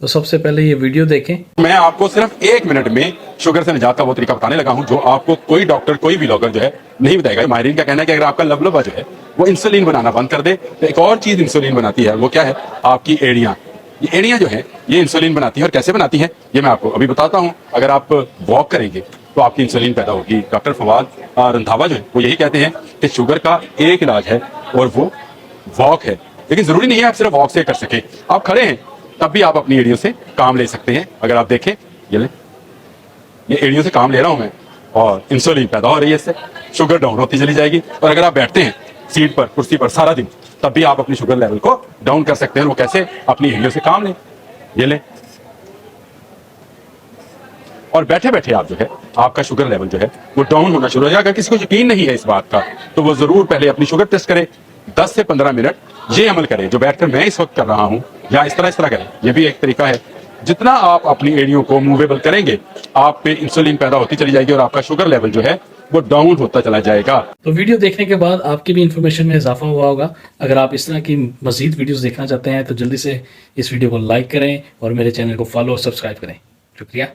तो सबसे पहले ये वीडियो देखें। मैं आपको सिर्फ 1 मिनट में शुगर से निजात का वो तरीका बताने लगा हूं जो आपको कोई डॉक्टर कोई भी ब्लॉगर जो है नहीं बताएगा। माहिरीन का कहना है कि अगर आपका लबलबा जो है वो इंसुलिन बनाना बंद कर दे तो एक और चीज इंसुलिन बनाती है, वो क्या है? आपकी एड़ियां। ये एड़ियां जो है ये इंसुलिन बनाती है। और कैसे बनाती है ये मैं आपको अभी बताता हूँ। अगर आप वॉक करेंगे तो आपकी इंसुलिन पैदा होगी। डॉक्टर फवाद रंधावा जो है वो यही कहते हैं कि शुगर का एक इलाज है और वो वॉक है। लेकिन जरूरी नहीं है आप सिर्फ वॉक से कर सके। आप खड़े हैं तब भी आप अपनी एड़ियों से काम ले सकते हैं। अगर आप देखें ये ले, ये एड़ियों से काम ले रहा हूं मैं और इंसुलिन पैदा हो रही है, इससे शुगर डाउन होती चली जाएगी। और अगर आप बैठते हैं सीट पर कुर्सी पर सारा दिन तब भी आप अपनी शुगर लेवल को डाउन कर सकते हैं। वो कैसे? अपनी एड़ियों से काम लें। ये ले, और बैठे बैठे आप जो है आपका शुगर लेवल जो है वो डाउन होना शुरू हो जाएगा। अगर किसी को यकीन नहीं है इस बात का तो वो जरूर पहले अपनी शुगर टेस्ट करे। 10 से 15 मिनट ये अमल करें जो बैठकर मैं इस वक्त कर रहा हूं, या इस तरह करें। ये भी एक तरीका है। जितना आप अपनी एड़ियों को मूवेबल करेंगे आप पे इंसुलिन पैदा होती चली जाएगी और आपका शुगर लेवल जो है वो डाउन होता चला जाएगा। तो वीडियो देखने के बाद आपकी भी इंफॉर्मेशन में इजाफा हुआ होगा। अगर आप इस तरह की मजीद वीडियोस देखना चाहते हैं तो जल्दी से इस वीडियो को लाइक करें और मेरे चैनल को फॉलो और सब्सक्राइब करें। शुक्रिया।